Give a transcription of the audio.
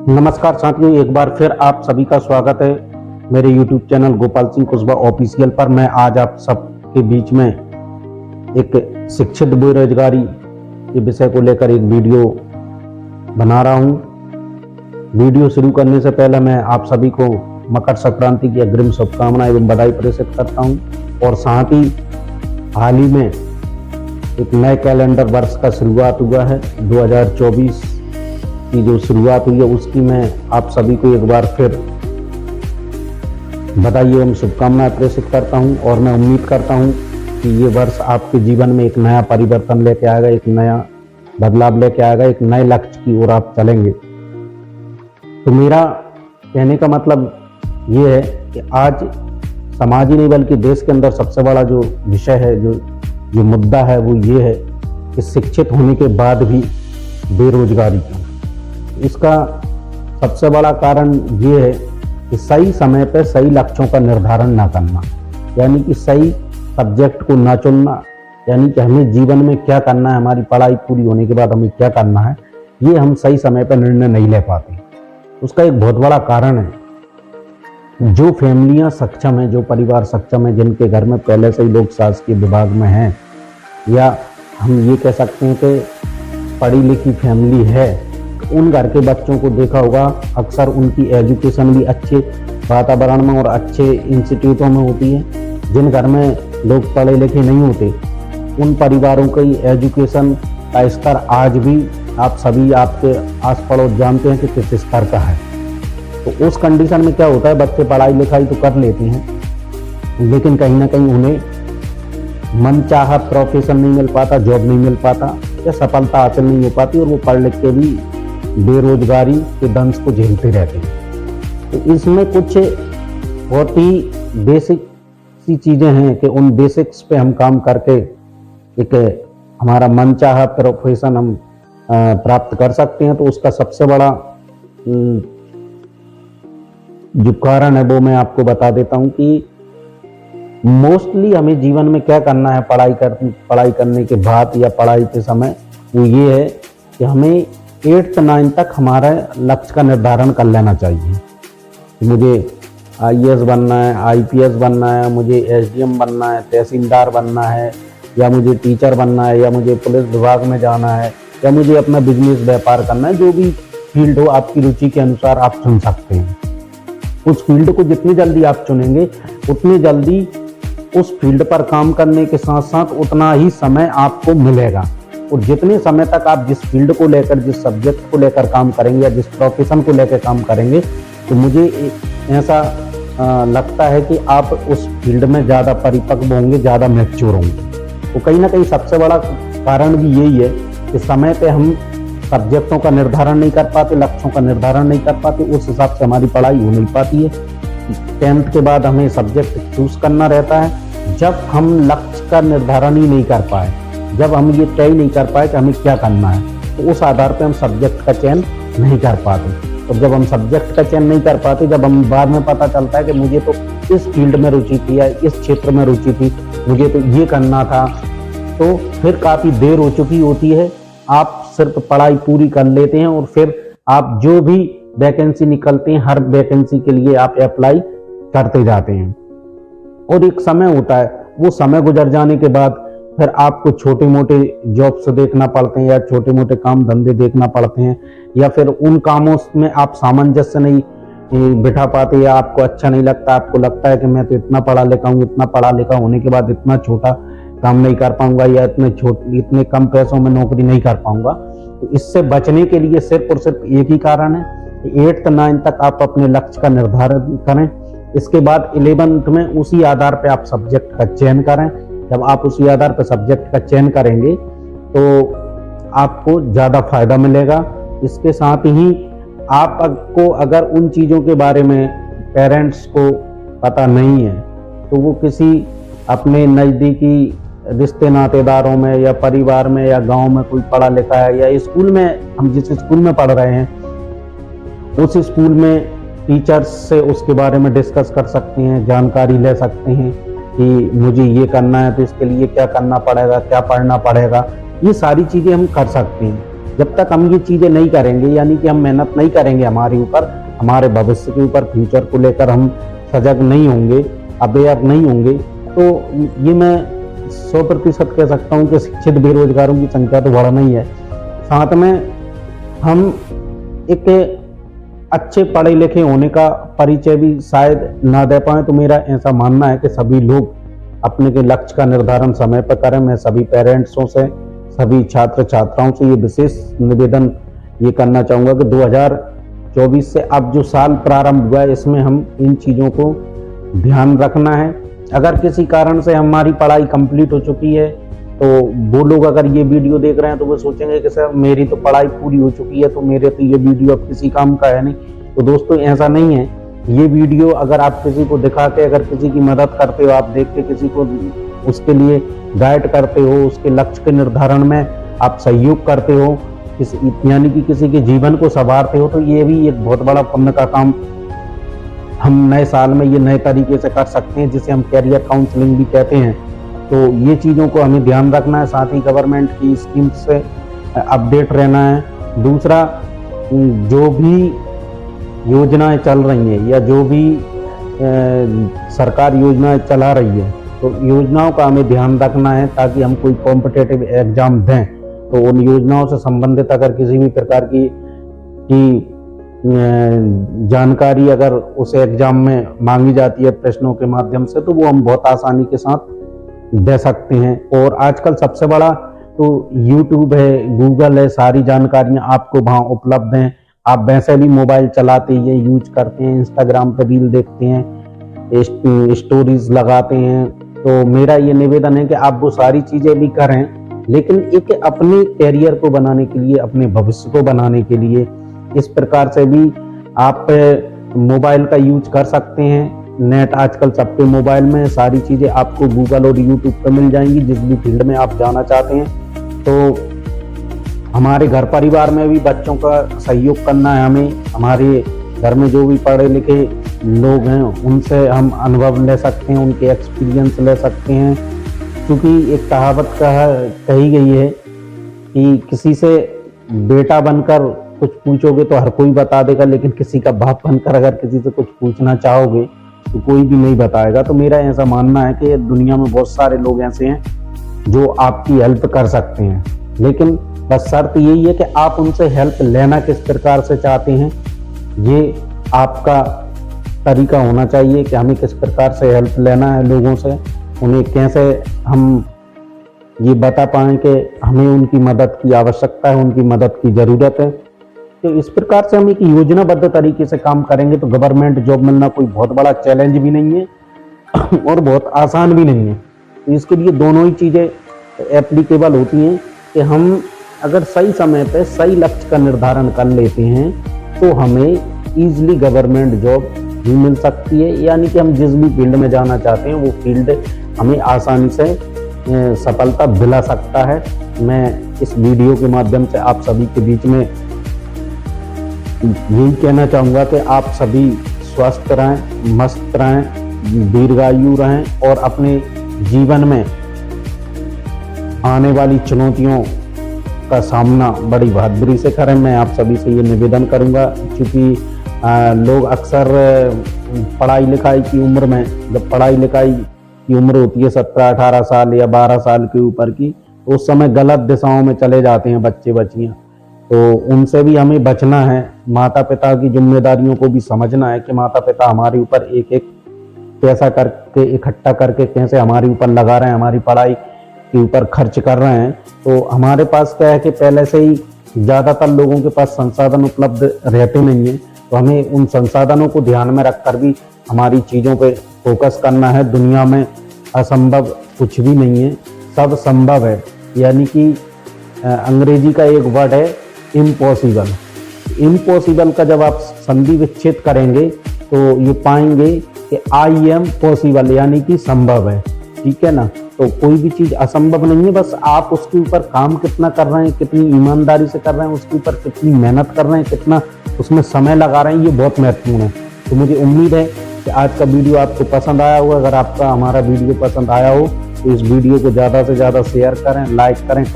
नमस्कार साथियों, एक बार फिर आप सभी का स्वागत है मेरे YouTube channel Gopal Singh Kushwaha official पर। मैं आज आप सबके बीच में एक शिक्षित बेरोजगारी के विषय को लेकर एक वीडियो बना रहा हूं। वीडियो शुरू करने से पहले मैं आप सभी को मकर संक्रांति की अग्रिम शुभकामनाएं एवं बधाई प्रेषित करता हूं और साथ ही हाल ही में एक नए कैलेंडर वर्ष का शुरुआत हुआ है। 2024 की जो शुरुआत हुई है उसकी मैं आप सभी को एक बार फिर बधाई एवं शुभकामनाएं प्रेषित करता हूं और मैं उम्मीद करता हूं कि ये वर्ष आपके जीवन में एक नया परिवर्तन लेके आएगा, एक नया बदलाव लेके आएगा, एक नए लक्ष्य की ओर आप चलेंगे। तो मेरा कहने का मतलब ये है कि आज समाज ही नहीं बल्कि देश के अंदर सबसे बड़ा जो विषय है, जो मुद्दा है वो ये है कि शिक्षित होने के बाद भी बेरोजगारी का। इसका सबसे बड़ा कारण ये है कि सही समय पर सही लक्ष्यों का निर्धारण ना करना, यानी कि सही सब्जेक्ट को ना चुनना, यानी कि हमें जीवन में क्या करना है, हमारी पढ़ाई पूरी होने के बाद हमें क्या करना है, ये हम सही समय पर निर्णय नहीं ले पाते। उसका एक बहुत बड़ा कारण है जो फैमिलियां सक्षम हैं, जो परिवार सक्षम है, जिनके घर में पहले से ही लोग शासकीय विभाग में हैं, या हम ये कह सकते हैं कि पढ़ी लिखी फैमिली है, उन घर के बच्चों को देखा होगा अक्सर उनकी एजुकेशन भी अच्छे वातावरण में और अच्छे इंस्टीट्यूटों में होती है। जिन घर में लोग पढ़े लिखे नहीं होते उन परिवारों की एजुकेशन का स्तर आज भी आप सभी आपके आस पड़ोस जानते हैं कि किस स्तर का है। तो उस कंडीशन में क्या होता है, बच्चे पढ़ाई लिखाई तो कर लेते हैं लेकिन कहीं ना कहीं उन्हें मनचाहा प्रोफेशन नहीं मिल पाता, जॉब नहीं मिल पाता या सफलता हासिल नहीं हो पाती और वो पढ़ लिख के भी बेरोजगारी के दंश को झेलते रहते हैं। तो इसमें कुछ बहुत ही बेसिक सी चीज़ें हैं कि उन बेसिक्स पे हम काम करके एक हमारा मनचाहा प्रोफेशन हम प्राप्त कर सकते हैं। तो उसका सबसे बड़ा जो कारण है वो मैं आपको बता देता हूं कि मोस्टली हमें जीवन में क्या करना है पढ़ाई करने के बाद या पढ़ाई के समय, वो ये है कि हमें 8th 9th तक हमारा लक्ष्य का निर्धारण कर लेना चाहिए। मुझे IAS बनना है, IPS बनना है, मुझे SDM बनना है, तहसीलदार बनना है, या मुझे टीचर बनना है, या मुझे पुलिस विभाग में जाना है, या मुझे अपना बिजनेस व्यापार करना है। जो भी फील्ड हो आपकी रुचि के अनुसार आप चुन सकते हैं। उस फील्ड को जितनी जल्दी आप चुनेंगे उतनी जल्दी उस फील्ड पर काम करने के साथ साथ उतना ही समय आपको मिलेगा। और जितने समय तक आप जिस फील्ड को लेकर, जिस सब्जेक्ट को लेकर काम करेंगे या जिस प्रोफेशन को लेकर काम करेंगे, तो मुझे ऐसा लगता है कि आप उस फील्ड में ज़्यादा परिपक्व होंगे, ज़्यादा मैच्योर होंगे। तो कहीं ना कहीं सबसे बड़ा कारण भी यही है कि समय पे हम सब्जेक्टों का निर्धारण नहीं कर पाते, लक्ष्यों का निर्धारण नहीं कर पाते, उस हिसाब से हमारी पढ़ाई हो नहीं पाती है। 10th के बाद हमें सब्जेक्ट चूज करना रहता है। जब हम लक्ष्य का निर्धारण ही नहीं कर पाए, जब हम ये तय नहीं कर पाए कि हमें क्या करना है, तो उस आधार पर हम सब्जेक्ट का चयन नहीं कर पाते। और जब हम सब्जेक्ट का चयन नहीं कर पाते, जब हम बाद में पता चलता है कि मुझे तो इस फील्ड में रुचि थी या इस क्षेत्र में रुचि थी, मुझे तो ये करना था, तो फिर काफ़ी देर हो चुकी होती है। आप सिर्फ पढ़ाई पूरी कर लेते हैं और फिर आप जो भी वैकेंसी निकलते हैं हर वैकेंसी के लिए आप अप्लाई करते जाते हैं। और एक समय होता है, वो समय गुजर जाने के बाद फिर आपको छोटे मोटे जॉब्स देखना पड़ते हैं या छोटे मोटे काम धंधे देखना पड़ते हैं, या फिर उन कामों में आप सामंजस्य नहीं बिठा पाते या आपको अच्छा नहीं लगता। आपको लगता है कि मैं तो इतना पढ़ा लिखा हूँ, इतना पढ़ा लिखा होने के बाद इतना छोटा काम नहीं कर पाऊंगा या इतने कम पैसों में नौकरी नहीं कर पाऊंगा। तो इससे बचने के लिए सिर्फ और सिर्फ एक ही कारण है कि 8th 9th तक आप अपने लक्ष्य का निर्धारण करें। इसके बाद 11th में उसी आधार पर आप सब्जेक्ट का चयन करें। जब आप उसी आधार पर सब्जेक्ट का चयन करेंगे तो आपको ज़्यादा फायदा मिलेगा। इसके साथ ही आपको अगर उन चीज़ों के बारे में पेरेंट्स को पता नहीं है तो वो किसी अपने नज़दीकी रिश्ते नातेदारों में या परिवार में या गांव में कोई पढ़ा लिखा है, या स्कूल में हम जिस स्कूल में पढ़ रहे हैं उस स्कूल में टीचर्स से उसके बारे में डिस्कस कर सकते हैं, जानकारी ले सकते हैं कि मुझे ये करना है तो इसके लिए क्या करना पड़ेगा, क्या पढ़ना पड़ेगा, ये सारी चीज़ें हम कर सकते हैं। जब तक हम ये चीज़ें नहीं करेंगे, यानी कि हम मेहनत नहीं करेंगे हमारे ऊपर, हमारे भविष्य के ऊपर, फ्यूचर को लेकर हम सजग नहीं होंगे, अवेयर नहीं होंगे, तो ये मैं 100% कह सकता हूँ कि शिक्षित बेरोजगारों की संख्या तो बढ़ना ही है। साथ में हम एक अच्छे पढ़े लिखे होने का परिचय भी शायद ना दे पाए। तो मेरा ऐसा मानना है कि सभी लोग अपने के लक्ष्य का निर्धारण समय पर करें। मैं सभी पेरेंट्सों से, सभी छात्र छात्राओं से ये विशेष निवेदन ये करना चाहूँगा कि 2024 से अब जो साल प्रारंभ हुआ है, इसमें हम इन चीज़ों को ध्यान रखना है। अगर किसी कारण से हमारी पढ़ाई कंप्लीट हो चुकी है, तो वो लोग अगर ये वीडियो देख रहे हैं तो वो सोचेंगे कि सर मेरी तो पढ़ाई पूरी हो चुकी है, तो मेरे तो ये वीडियो अब किसी काम का है नहीं। तो दोस्तों ऐसा नहीं है। ये वीडियो अगर आप किसी को दिखा के, अगर किसी की मदद करते हो, आप देख के किसी को उसके लिए गाइड करते हो, उसके लक्ष्य के निर्धारण में आप सहयोग करते हो, यानी कि किसी के जीवन को संवारते हो, तो ये भी एक बहुत बड़ा पुण्य का काम हम नए साल में ये नए तरीके से कर सकते हैं, जिसे हम कैरियर काउंसलिंग भी कहते हैं। तो ये चीज़ों को हमें ध्यान रखना है। साथ ही गवर्नमेंट की स्कीम से अपडेट रहना है। दूसरा, जो भी योजनाएं चल रही हैं या जो भी सरकार योजनाएं चला रही है, तो योजनाओं का हमें ध्यान रखना है, ताकि हम कोई कॉम्पिटिटिव एग्जाम दें तो उन योजनाओं से संबंधित अगर किसी भी प्रकार की जानकारी अगर उस एग्जाम में मांगी जाती है प्रश्नों के माध्यम से, तो वो हम बहुत आसानी के साथ दे सकते हैं। और आजकल सबसे बड़ा तो YouTube है, गूगल है, सारी जानकारियां आपको वहाँ उपलब्ध हैं। आप वैसे भी मोबाइल चलाते हैं, यूज करते हैं, इंस्टाग्राम पर रील देखते हैं, स्टोरीज लगाते हैं। तो मेरा ये निवेदन है कि आप वो सारी चीज़ें भी करें, लेकिन एक अपने कैरियर को बनाने के लिए, अपने भविष्य को बनाने के लिए इस प्रकार से भी आप मोबाइल का यूज कर सकते हैं। नेट आजकल सबके मोबाइल में, सारी चीज़ें आपको गूगल और यूट्यूब पर मिल जाएंगी। जिस भी फील्ड में आप जाना चाहते हैं, तो हमारे घर परिवार में भी बच्चों का सहयोग करना है हमें। हमारे घर में जो भी पढ़े लिखे लोग हैं, उनसे हम अनुभव ले सकते हैं, उनके एक्सपीरियंस ले सकते हैं। क्योंकि एक कहावत कही गई है कि किसी से बेटा बनकर कुछ पूछोगे तो हर कोई बता देगा, लेकिन किसी का बाप बनकर अगर किसी से कुछ पूछना चाहोगे तो कोई भी नहीं बताएगा। तो मेरा ऐसा मानना है कि दुनिया में बहुत सारे लोग ऐसे हैं जो आपकी हेल्प कर सकते हैं, लेकिन बस शर्त यही है कि आप उनसे हेल्प लेना किस प्रकार से चाहते हैं, ये आपका तरीका होना चाहिए कि हमें किस प्रकार से हेल्प लेना है लोगों से। उन्हें कैसे हम ये बता पाएँ कि हमें उनकी मदद की आवश्यकता है, उनकी मदद की ज़रूरत है। तो इस प्रकार से हम एक योजनाबद्ध तरीके से काम करेंगे तो गवर्नमेंट जॉब मिलना कोई बहुत बड़ा चैलेंज भी नहीं है और बहुत आसान भी नहीं है। तो इसके लिए दोनों ही चीज़ें एप्लीकेबल होती हैं कि हम अगर सही समय पे सही लक्ष्य का निर्धारण कर लेते हैं तो हमें ईजिली गवर्नमेंट जॉब भी मिल सकती है। यानी कि हम जिस भी फील्ड में जाना चाहते हैं वो फील्ड हमें आसानी से सफलता दिला सकता है। मैं इस वीडियो के माध्यम से आप सभी के बीच में यही कहना चाहूँगा कि आप सभी स्वस्थ रहें, मस्त रहें, दीर्घायु रहें और अपने जीवन में आने वाली चुनौतियों का सामना बड़ी बहादुरी से करें। मैं आप सभी से ये निवेदन करूँगा, क्योंकि लोग अक्सर पढ़ाई लिखाई की उम्र में, जब पढ़ाई लिखाई की उम्र होती है 17-18 साल या 12 साल के ऊपर की, तो उस समय गलत दिशाओं में चले जाते हैं बच्चे बच्चियाँ। तो उनसे भी हमें बचना है। माता पिता की जिम्मेदारियों को भी समझना है कि माता पिता हमारे ऊपर एक एक पैसा करके इकट्ठा करके कैसे हमारे ऊपर लगा रहे हैं, हमारी पढ़ाई के ऊपर खर्च कर रहे हैं। तो हमारे पास क्या है कि पहले से ही ज़्यादातर लोगों के पास संसाधन उपलब्ध रहते नहीं हैं, तो हमें उन संसाधनों को ध्यान में रखकर भी हमारी चीज़ों पे फोकस करना है। दुनिया में असंभव कुछ भी नहीं है, सब संभव है। यानी कि अंग्रेजी का एक वर्ड है इम्पॉसिबल। इम्पॉसिबल का जब आप संधि विच्छेद करेंगे तो ये पाएंगे कि आई एम पॉसिबल, यानी कि संभव है। ठीक है ना। तो कोई भी चीज़ असंभव नहीं है, बस आप उसके ऊपर काम कितना कर रहे हैं, कितनी ईमानदारी से कर रहे हैं, उसके ऊपर कितनी मेहनत कर रहे हैं, कितना उसमें समय लगा रहे हैं, ये बहुत महत्वपूर्ण है। तो मुझे उम्मीद है कि आज का वीडियो आपको पसंद आया होगा। अगर आपका हमारा वीडियो पसंद आया हो तो इस वीडियो को ज़्यादा से ज़्यादा शेयर करें, लाइक करें।